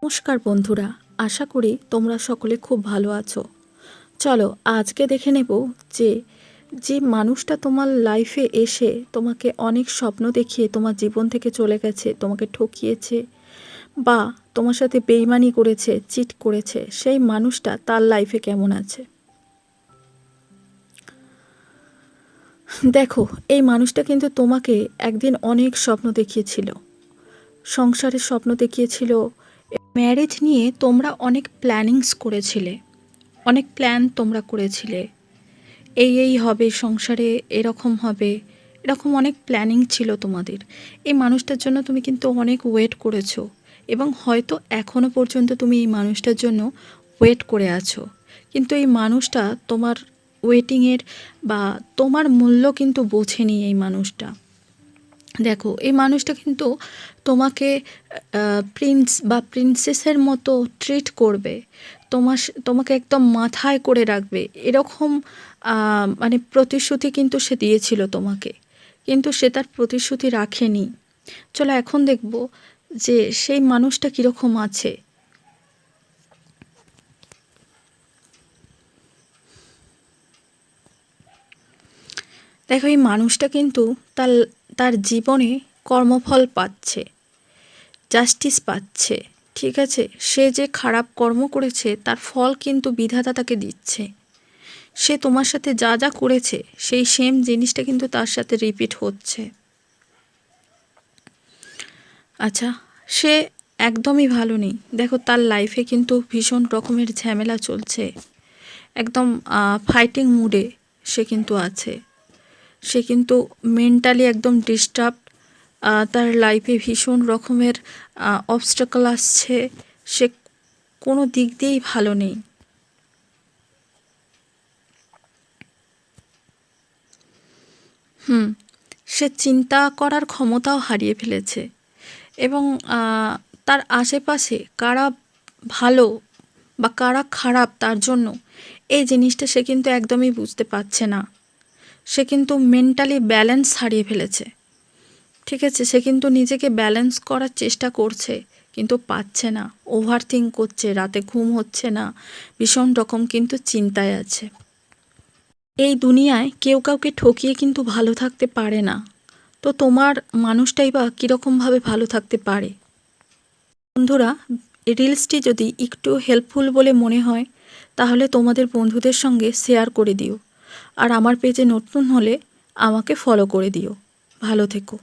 নমস্কার বন্ধুরা, আশা করি তোমরা সকলে খুব ভালো আছো। চলো আজকে দেখে নেব যে যে মানুষটা তোমার লাইফে এসে তোমাকে অনেক স্বপ্ন দেখিয়ে তোমার জীবন থেকে চলে গেছে, তোমাকে ঠকিয়েছে বা তোমার সাথে বেইমানি করেছে, চিট করেছে, সেই মানুষটা তার লাইফে কেমন আছে। দেখো, এই মানুষটা কিন্তু তোমাকে একদিন অনেক স্বপ্ন দেখিয়েছিল, সংসারের স্বপ্ন দেখিয়েছিল, ম্যারেজ নিয়ে তোমরা অনেক প্ল্যানিংস করেছিলে, অনেক প্ল্যান তোমরা করেছিলে, এই হবে সংসারে, এরকম হবে, এরকম অনেক প্ল্যানিং ছিল তোমাদের। এই মানুষটার জন্য তুমি কিন্তু অনেক ওয়েট করেছো এবং হয়তো এখনও পর্যন্ত তুমি এই মানুষটার জন্য ওয়েট করে আছো। কিন্তু এই মানুষটা তোমার ওয়েটিংয়ের বা তোমার মূল্য কিন্তু বোঝেনি এই মানুষটা। দেখো, এই মানুষটা কিন্তু তোমাকে প্রিন্স বা প্রিন্সেসের মতো ট্রিট করবে, তোমাকে একদম মাথায় করে রাখবে, এরকম মানে প্রতিশ্রুতি কিন্তু সে দিয়েছিল তোমাকে, কিন্তু সে তার প্রতিশ্রুতি রাখেনি। চলো এখন দেখব যে সেই মানুষটা কীরকম আছে। দেখো, এই মানুষটা কিন্তু তার তার জীবনে কর্মফল পাচ্ছে, জাস্টিস পাচ্ছে। ঠিক আছে, সে যে খারাপ কর্ম করেছে তার ফল কিন্তু বিধাতা তাকে দিচ্ছে। সে তোমার সাথে যা যা করেছে সেই সেম জিনিসটা কিন্তু তার সাথে রিপিট হচ্ছে। আচ্ছা, সে একদমই ভালো নেই। দেখো, তার লাইফে কিন্তু ভীষণ রকমের ঝামেলা চলছে, একদম ফাইটিং মুডে সে কিন্তু আছে। সে কিন্তু মেন্টালি একদম ডিস্টার্ব, তার লাইফে ভীষণ রকমের অবস্টাকল আসছে, সে কোনো দিক দিয়েই ভালো নেই। সে চিন্তা করার ক্ষমতাও হারিয়ে ফেলেছে এবং তার আশেপাশে কারা ভালো বা কারা খারাপ তার জন্য এই জিনিসটা সে কিন্তু একদমই বুঝতে পারছে না। সে কিন্তু মেন্টালি ব্যালেন্স হারিয়ে ফেলেছে। ঠিক আছে, সে কিন্তু নিজেকে ব্যালেন্স করার চেষ্টা করছে কিন্তু পাচ্ছে না, ওভার থিঙ্ক করছে, রাতে ঘুম হচ্ছে না, ভীষণ রকম কিন্তু চিন্তায় আছে। এই দুনিয়ায় কেউ কাউকে ঠকিয়ে কিন্তু ভালো থাকতে পারে না, তো তোমার মানুষটাই বা কীরকমভাবে ভালো থাকতে পারে। বন্ধুরা, রিলসটি যদি একটু হেল্পফুল বলে মনে হয় তাহলে তোমাদের বন্ধুদের সঙ্গে শেয়ার করে দিও, আর আমার পেজে নতুন হলে আমাকে ফলো করে দিও। ভালো থেকো।